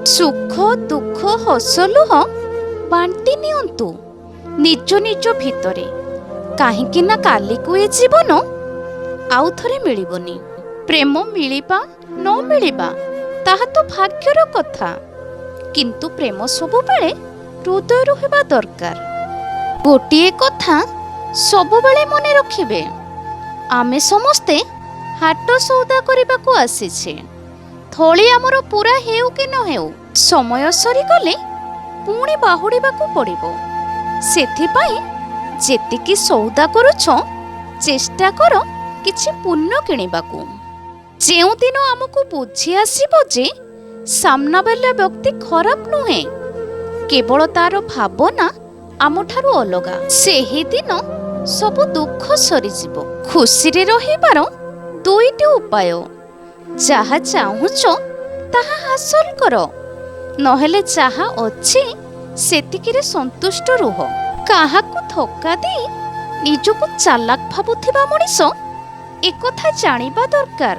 ସୁଖ ଦୁଃଖ ହସ ଲୁହ ବାଣ୍ଟି ନିଅନ୍ତୁ ନିଜ ନିଜ ଭିତରେ, କାହିଁକି ନା କାଲିକୁ ଏ ଜୀବନ ଆଉ ଥରେ ମିଳିବନି। ପ୍ରେମ ମିଳିବା ନ ମିଳିବା ତାହା ତ ଭାଗ୍ୟର କଥା, କିନ୍ତୁ ପ୍ରେମ ସବୁବେଳେ ହୃଦୟରୁ ହେବା ଦରକାର। ଗୋଟିଏ କଥା ସବୁବେଳେ ମନେ ରଖିବେ, ଆମେ ସମସ୍ତେ ହାଟ ସଉଦା କରିବାକୁ ଆସିଛେ। ଥଳି ଆମର ପୁରା ହେଉ କି ନ ହେଉ, ସମୟ ସରିଗଲେ ପୁଣି ବାହୁଡ଼ିବାକୁ ପଡ଼ିବ। ସେଥିପାଇଁ ଯେତିକି ସଉଦା କରୁଛ ଚେଷ୍ଟା କର କିଛି ପୁଣ୍ୟ କିଣିବାକୁ। ଯେଉଁଦିନ ଆମକୁ ବୁଝି ଆସିବ ଯେ ସାମ୍ନାବାଲା ବ୍ୟକ୍ତି ଖରାପ ନୁହେଁ, କେବଳ ତାର ଭାବନା ଆମଠାରୁ ଅଲଗା, ସେହିଦିନ ସବୁ ଦୁଃଖ ସରିଯିବ। ଖୁସିରେ ରହିବାର ଦୁଇଟି ଉପାୟ, ଯାହା ଚାହୁଁଛ ତାହା ହାସଲ କର, ନହେଲେ ଯାହା ଅଛି ସେତିକିରେ ସନ୍ତୁଷ୍ଟ ରୁହ। କାହାକୁ ଧୋକା ଦେଇ ନିଜକୁ ଚାଲାକ ଭାବୁଥିବା ମଣିଷ ଏକଥା ଜାଣିବା ଦରକାର,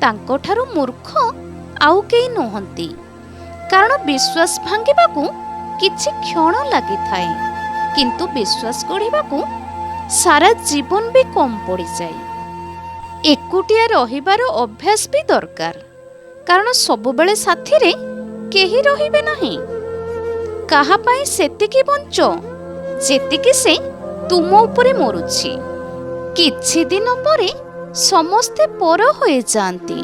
ତାଙ୍କଠାରୁ ମୂର୍ଖ ଆଉ କେହି ନୁହନ୍ତି। କାରଣ ବିଶ୍ୱାସ ଭାଙ୍ଗିବାକୁ କିଛି କ୍ଷଣ ଲାଗିଥାଏ, କିନ୍ତୁ ବିଶ୍ୱାସ ଗଢ଼ିବାକୁ ସାରା ଜୀବନ ବି କମ୍ ପଡ଼ିଯାଏ। ଏକୁଟିଆ ରହିବାର ଅଭ୍ୟାସ ବି ଦରକାର, କାରଣ ସବୁବେଳେ ସାଥିରେ କେହି ରହିବେ ନାହିଁ। କାହା ପାଇଁ ସେତିକି ବଞ୍ଚ ଯେତିକି ସେ ତୁମ ଉପରେ ମରୁଛି। କିଛି ଦିନ ପରେ ସମସ୍ତେ ପର ହୋଇଯାଆନ୍ତି।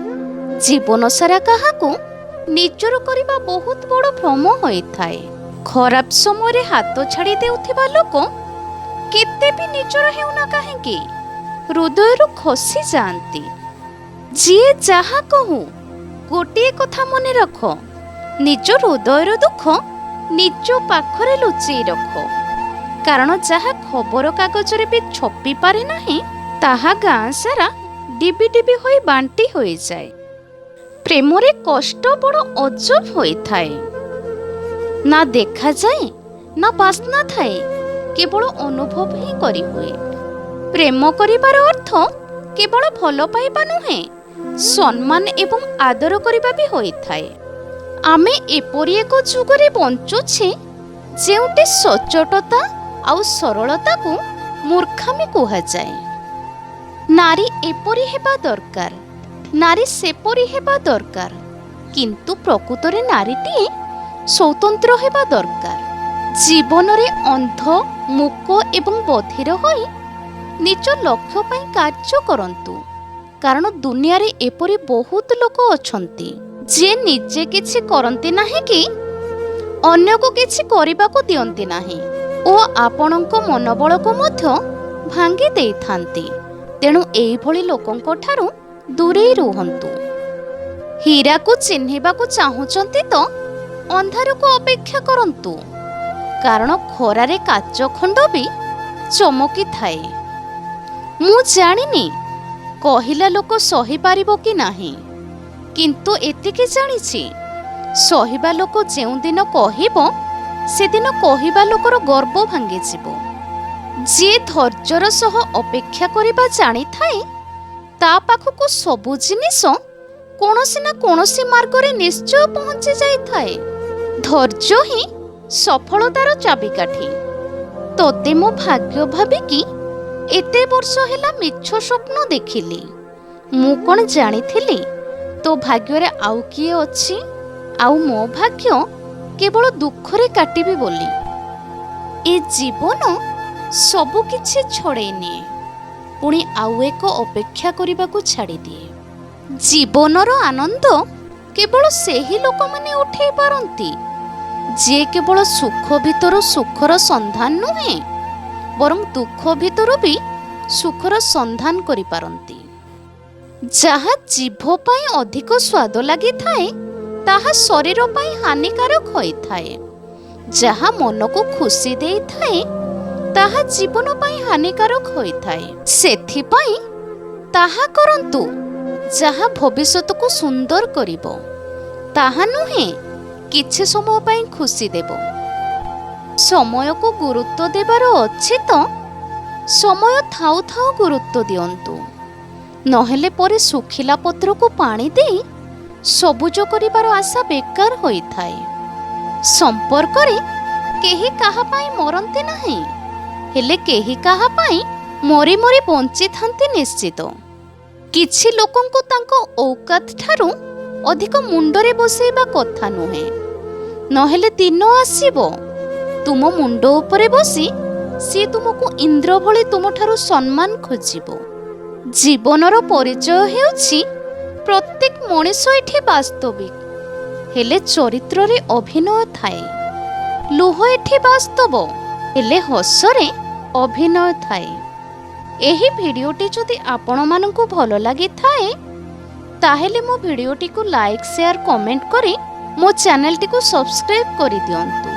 ଜୀବନ ସାରା କାହାକୁ ନିଜର କରିବା ବହୁତ ବଡ଼ ଭ୍ରମ ହୋଇଥାଏ। ଖରାପ ସମୟରେ ହାତ ଛାଡ଼ି ଦେଉଥିବା ଲୋକ କେତେ ବି ନିଜର ହେଉନା କାହିଁକି ହୃଦୟରୁ ଖସି ଯାଆନ୍ତି। ଯିଏ ଯାହା କହୁ, ଗୋଟିଏ କଥା ମନେ ରଖ, ନିଜ ହୃଦୟର ଦୁଃଖ ନିଜ ପାଖରେ ଲୁଚେଇ ରଖ। କାରଣ ଯାହା ଖବର କାଗଜରେ ବି ଛପି ପାରେ ନାହିଁ, ତାହା ଗାଁ ସାରା ଡିବି ଡିବି ହୋଇ ବାଣ୍ଟି ହୋଇଯାଏ। ପ୍ରେମରେ କଷ୍ଟ ବଡ଼ ଅଜବ ହୋଇଥାଏ। ନା ଦେଖାଯାଏ ନା ବାସ୍ନା ଥାଏ, କେବଳ ଅନୁଭବ ହିଁ କରିହୁଏ। ପ୍ରେମ କରିବାର ଅର୍ଥ କେବଳ ଭଲ ପାଇବା ନୁହେଁ, ସମ୍ମାନ ଏବଂ ଆଦର କରିବା ବି ହୋଇଥାଏ। ଆମେ ଏପରି ଏକ ଯୁଗରେ ବଞ୍ଚୁଛେ ଯେଉଁଠି ସଚ୍ଚୋଟତା ଆଉ ସରଳତାକୁ ମୂର୍ଖାମି କୁହାଯାଏ। ନାରୀ ଏପରି ହେବା ଦରକାର, ନାରୀ ସେପରି ହେବା ଦରକାର, କିନ୍ତୁ ପ୍ରକୃତରେ ନାରୀଟିଏ ସ୍ୱତନ୍ତ୍ର ହେବା ଦରକାର। ଜୀବନରେ ଅନ୍ଧ, ମୂକ ଏବଂ ବଧିର ହୋଇ ନିଜ ଲକ୍ଷ୍ୟ ପାଇଁ କାର୍ଯ୍ୟ କରନ୍ତୁ, କାରଣ ଦୁନିଆରେ ଏପରି ବହୁତ ଲୋକ ଅଛନ୍ତି ଯିଏ ନିଜେ କିଛି କରନ୍ତି ନାହିଁ କି ଅନ୍ୟକୁ କିଛି କରିବାକୁ ଦିଅନ୍ତି ନାହିଁ ଓ ଆପଣଙ୍କ ମନୋବଳକୁ ମଧ୍ୟ ଭାଙ୍ଗି ଦେଇଥାନ୍ତି। ତେଣୁ ଏଇଭଳି ଲୋକଙ୍କ ଠାରୁ ଦୂରେଇ ରୁହନ୍ତୁ। ହୀରାକୁ ଚିହ୍ନିବାକୁ ଚାହୁଁଛନ୍ତି ତ ଅନ୍ଧାରକୁ ଅପେକ୍ଷା କରନ୍ତୁ, କାରଣ ଖରାରେ କାଚ ଖଣ୍ଡ ବି ଚମକିଥାଏ। ମୁଁ ଜାଣିନି କହିଲା ଲୋକ ସହିପାରିବ କି ନାହିଁ, କିନ୍ତୁ ଏତିକି ଜାଣିଛି, ସହିବା ଲୋକ ଯେଉଁଦିନ କହିବ ସେଦିନ କହିବା ଲୋକର ଗର୍ବ ଭାଙ୍ଗିଯିବ। ଯିଏ ଧୈର୍ଯ୍ୟର ସହ ଅପେକ୍ଷା କରିବା ଜାଣିଥାଏ, ତା ପାଖକୁ ସବୁ ଜିନିଷ କୌଣସି ନା କୌଣସି ମାର୍ଗରେ ନିଶ୍ଚୟ ପହଞ୍ଚି ଯାଇଥାଏ। ଧୈର୍ଯ୍ୟ ହିଁ ସଫଳତାର ଚାବିକାଠି। ତୋତେ ମୋ ଭାଗ୍ୟ ଭାବିକି ଏତେ ବର୍ଷ ହେଲା ମିଛ ସ୍ୱପ୍ନ ଦେଖିଲି। ମୁଁ କ'ଣ ଜାଣିଥିଲି ତୋ ଭାଗ୍ୟରେ ଆଉ କିଏ ଅଛି, ଆଉ ମୋ ଭାଗ୍ୟ କେବଳ ଦୁଃଖରେ କାଟିବି ବୋଲି। ଏ ଜୀବନ ସବୁ କିଛି ଛଡ଼େଇ ନିଏ, ପୁଣି ଆଉ ଏକ ଅପେକ୍ଷା କରିବାକୁ ଛାଡ଼ିଦିଏ। ଜୀବନର ଆନନ୍ଦ କେବଳ ସେହି ଲୋକମାନେ ଉଠେଇ ପାରନ୍ତି ଯିଏ କେବଳ ସୁଖ ଭିତରୁ ସୁଖର ସନ୍ଧାନ ନୁହେଁ, ବରଂ ଦୁଃଖ ଭିତରୁ ବି ସୁଖର ସନ୍ଧାନ କରିପାରନ୍ତି। ଯାହା ଜିଭ ପାଇଁ ଅଧିକ ସ୍ୱାଦ ଲାଗିଥାଏ, ତାହା ଶରୀର ପାଇଁ ହାନିକାରକ ହୋଇଥାଏ। ଯାହା ମନକୁ ଖୁସି ଦେଇଥାଏ, ତାହା ଜୀବନ ପାଇଁ ହାନିକାରକ ହୋଇଥାଏ। ସେଥିପାଇଁ ତାହା କରନ୍ତୁ ଯାହା ଭବିଷ୍ୟତକୁ ସୁନ୍ଦର କରିବ, ତାହା ନୁହେଁ କିଛି ସମୟ ପାଇଁ ଖୁସି ଦେବ। ସମୟକୁ ଗୁରୁତ୍ୱ ଦେବାର ଅଛି ତ ସମୟ ଥାଉ ଥାଉ ଗୁରୁତ୍ୱ ଦିଅନ୍ତୁ, ନହେଲେ ପରେ ଶୁଖିଲା ପତ୍ରକୁ ପାଣି ଦେଇ ସବୁଜ କରିବାର ଆଶା ବେକାର ହୋଇଥାଏ। ସମ୍ପର୍କରେ କେହି କାହା ପାଇଁ ମରନ୍ତି ନାହିଁ, ହେଲେ କେହି କାହା ପାଇଁ ମରି ମରି ବଞ୍ଚିଥାନ୍ତି ନିଶ୍ଚିତ। କିଛି ଲୋକଙ୍କୁ ତାଙ୍କ ଔକାତ ଠାରୁ ଅଧିକ ମୁଣ୍ଡରେ ବସେଇବା କଥା ନୁହେଁ, ନହେଲେ ଦିନ ଆସିବ ତୁମ ମୁଣ୍ଡ ଉପରେ ବସି ସିଏ ତୁମକୁ ଇନ୍ଦ୍ର ଭଳି ତୁମଠାରୁ ସମ୍ମାନ ଖୋଜିବ। ଜୀବନର ପରିଚୟ ହେଉଛି ପ୍ରତ୍ୟେକ ମଣିଷ ଏଠି ବାସ୍ତବିକ, ହେଲେ ଚରିତ୍ରରେ ଅଭିନୟ ଥାଏ। ଲୁହ ଏଠି ବାସ୍ତବ, ହେଲେ ହସରେ ଅଭିନୟ ଥାଏ। ଏହି ଭିଡ଼ିଓଟି ଯଦି ଆପଣମାନଙ୍କୁ ଭଲ ଲାଗିଥାଏ ତାହେଲେ ମୋ ଭିଡ଼ିଓଟିକୁ ଲାଇକ୍, ସେୟାର, କମେଣ୍ଟ କରି ମୋ ଚ୍ୟାନେଲଟିକୁ ସବସ୍କ୍ରାଇବ୍ କରିଦିଅନ୍ତୁ।